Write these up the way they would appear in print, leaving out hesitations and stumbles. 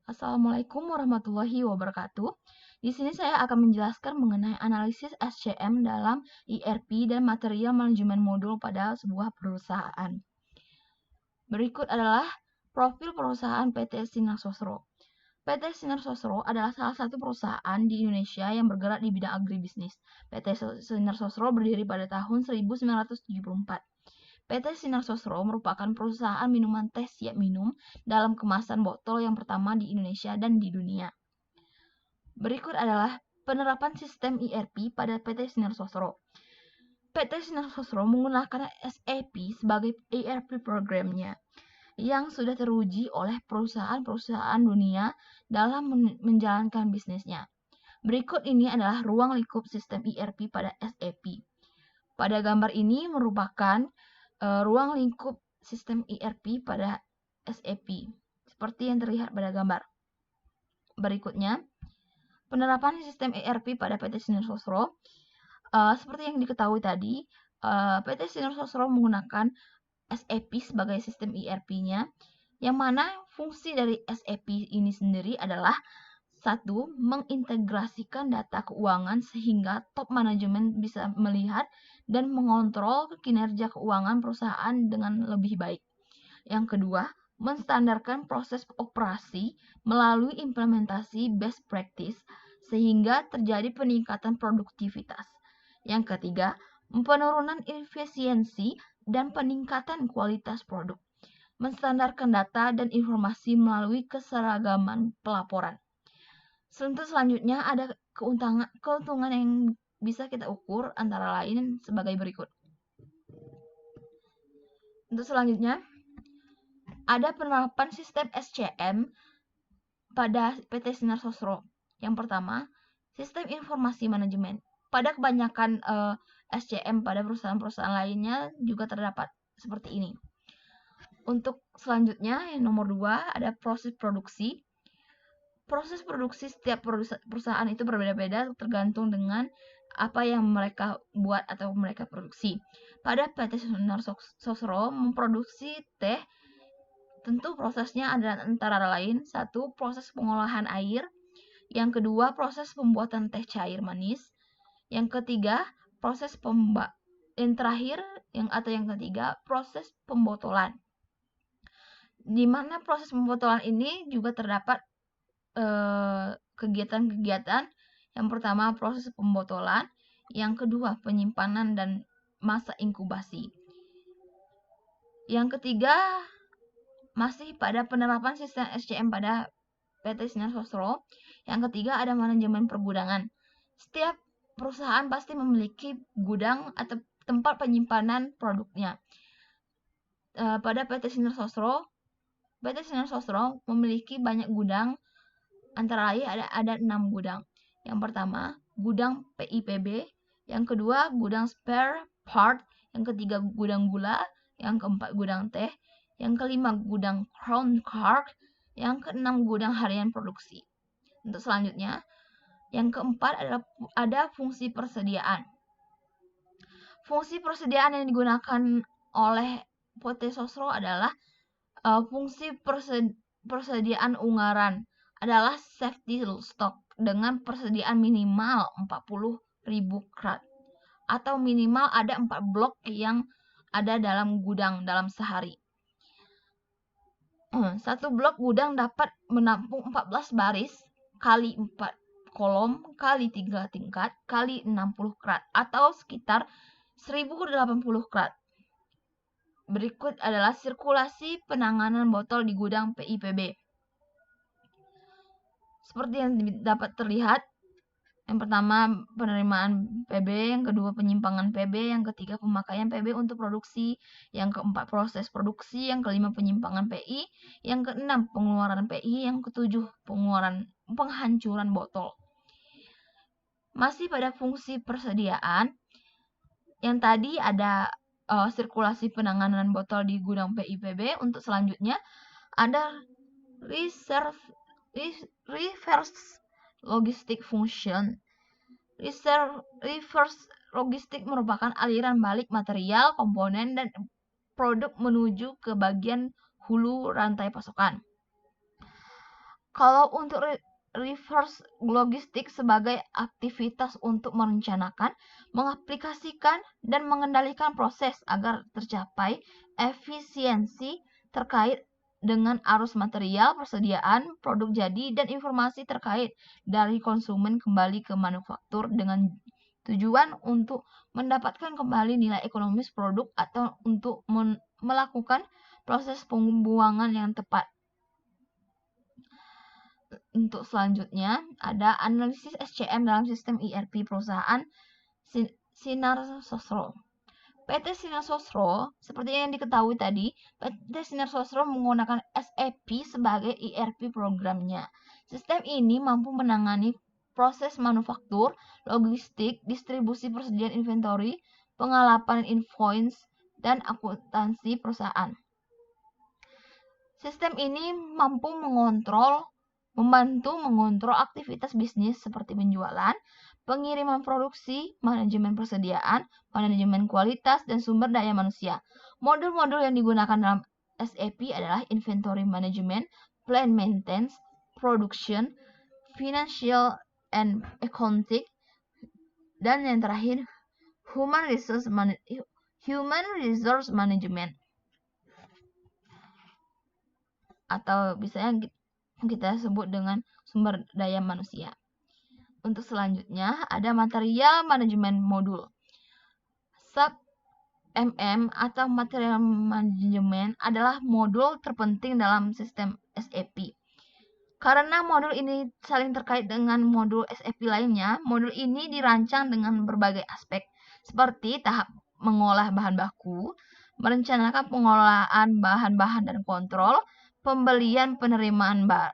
Assalamualaikum warahmatullahi wabarakatuh. Di sini saya akan menjelaskan mengenai analisis SCM dalam ERP dan material manajemen modul pada sebuah perusahaan. Berikut adalah profil perusahaan PT Sinar Sosro. PT Sinar Sosro adalah salah satu perusahaan di Indonesia yang bergerak di bidang agribisnis. PT Sinar Sosro berdiri pada tahun 1974. PT Sinar Sosro merupakan perusahaan minuman teh siap minum dalam kemasan botol yang pertama di Indonesia dan di dunia. Berikut adalah penerapan sistem ERP pada PT Sinar Sosro. PT Sinar Sosro menggunakan SAP sebagai ERP programnya yang sudah teruji oleh perusahaan-perusahaan dunia dalam menjalankan bisnisnya. Berikut ini adalah ruang lingkup sistem ERP pada SAP. Pada gambar ini merupakan ruang lingkup sistem ERP pada SAP, seperti yang terlihat pada gambar. Berikutnya, penerapan sistem ERP pada PT Sinar Sosro. Seperti yang diketahui tadi, PT Sinar Sosro menggunakan SAP sebagai sistem ERP-nya, yang mana fungsi dari SAP ini sendiri adalah satu, mengintegrasikan data keuangan sehingga top manajemen bisa melihat dan mengontrol kinerja keuangan perusahaan dengan lebih baik. Yang kedua, menstandarkan proses operasi melalui implementasi best practice sehingga terjadi peningkatan produktivitas. Yang ketiga, penurunan efisiensi dan peningkatan kualitas produk. Menstandarkan data dan informasi melalui keseragaman pelaporan. Untuk selanjutnya ada keuntungan yang bisa kita ukur antara lain sebagai berikut. Untuk selanjutnya ada penerapan sistem SCM pada PT Sinar Sosro. Yang pertama, sistem informasi manajemen. Pada kebanyakan SCM pada perusahaan-perusahaan lainnya juga terdapat seperti ini. Untuk selanjutnya yang nomor 2 ada proses produksi. Proses produksi setiap perusahaan itu berbeda-beda tergantung dengan apa yang mereka buat atau mereka produksi. Pada PT Sinar Sosro memproduksi teh, tentu prosesnya ada antara lain, satu, proses pengolahan air, yang kedua, proses pembuatan teh cair manis, yang ketiga, proses yang terakhir, yang ketiga, proses pembotolan. Di mana proses pembotolan ini juga terdapat kegiatan-kegiatan. Yang pertama, proses pembotolan, yang kedua, penyimpanan dan masa inkubasi. Yang ketiga, masih pada penerapan sistem SCM pada PT Sinar Sosro. Yang ketiga ada manajemen pergudangan. Setiap perusahaan pasti memiliki gudang atau tempat penyimpanan produknya. Pada PT Sinar Sosro memiliki banyak gudang, antara lain ada 6 gudang. Yang pertama, gudang PIPB, yang kedua gudang spare part, yang ketiga gudang gula, yang keempat gudang teh, yang kelima gudang crown card, yang keenam gudang harian produksi. Untuk selanjutnya, yang keempat ada fungsi persediaan. Fungsi persediaan yang digunakan oleh PT Sosro adalah fungsi persediaan unggaran adalah safety stock dengan persediaan minimal 40.000 krat atau minimal ada 4 blok yang ada dalam gudang dalam sehari. Satu blok gudang dapat menampung 14 baris kali 4 kolom kali 3 tingkat kali 60 krat atau sekitar 1080 krat. Berikut adalah sirkulasi penanganan botol di gudang PIPB. Seperti yang dapat terlihat, yang pertama penerimaan PB, yang kedua penyimpangan PB, yang ketiga pemakaian PB untuk produksi, yang keempat proses produksi, yang kelima penyimpangan PI, yang keenam pengeluaran PI, yang ketujuh penghancuran botol. Masih pada fungsi persediaan, yang tadi ada sirkulasi penanganan botol di gudang PIPB. Untuk selanjutnya ada reverse logistic function. Reverse logistik merupakan aliran balik material, komponen, dan produk menuju ke bagian hulu rantai pasokan. Kalau untuk reverse logistik sebagai aktivitas untuk merencanakan, mengaplikasikan, dan mengendalikan proses agar tercapai efisiensi terkait dengan arus material, persediaan, produk jadi, dan informasi terkait dari konsumen kembali ke manufaktur dengan tujuan untuk mendapatkan kembali nilai ekonomis produk atau untuk melakukan proses pembuangan yang tepat. Untuk selanjutnya ada analisis SCM dalam sistem ERP perusahaan Sinar Sosro. PT Sinar Sosro, seperti yang diketahui tadi, PT Sinar Sosro menggunakan SAP sebagai ERP programnya. Sistem ini mampu menangani proses manufaktur, logistik, distribusi persediaan inventory, pengelapan invoice, dan akuntansi perusahaan. Sistem ini mampu membantu mengontrol aktivitas bisnis seperti penjualan, pengiriman produksi, manajemen persediaan, manajemen kualitas, dan sumber daya manusia. Modul-modul yang digunakan dalam SAP adalah Inventory Management, Plant Maintenance, Production, Financial and Accounting, dan yang terakhir Human Resource Management. Atau bisa kita sebut dengan sumber daya manusia. Untuk selanjutnya ada material manajemen modul. Sub MM atau material manajemen adalah modul terpenting dalam sistem SAP. Karena modul ini saling terkait dengan modul SAP lainnya, modul ini dirancang dengan berbagai aspek seperti tahap mengolah bahan baku, merencanakan pengelolaan bahan-bahan dan kontrol, pembelian penerimaan barang,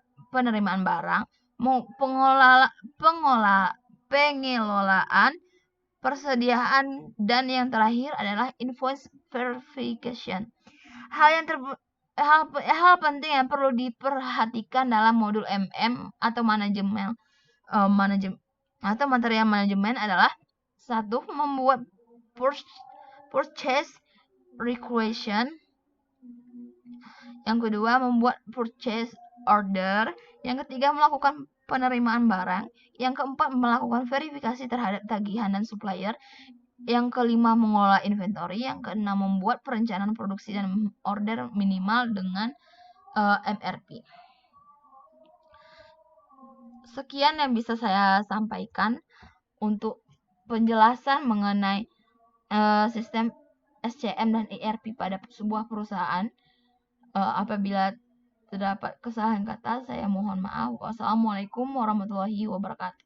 pengelolaan, persediaan, dan yang terakhir adalah invoice verification. Hal penting yang perlu diperhatikan dalam modul MM atau manajemen atau material manajemen adalah 1. Membuat purchase requisition. Yang kedua, membuat purchase order. Yang ketiga, melakukan penerimaan barang. Yang keempat, melakukan verifikasi terhadap tagihan dan supplier. Yang kelima, mengelola inventory. Yang keenam, membuat perencanaan produksi dan order minimal dengan MRP. Sekian yang bisa saya sampaikan untuk penjelasan mengenai sistem SCM dan ERP pada sebuah perusahaan. Apabila terdapat kesalahan kata, saya mohon maaf. Wassalamualaikum warahmatullahi wabarakatuh.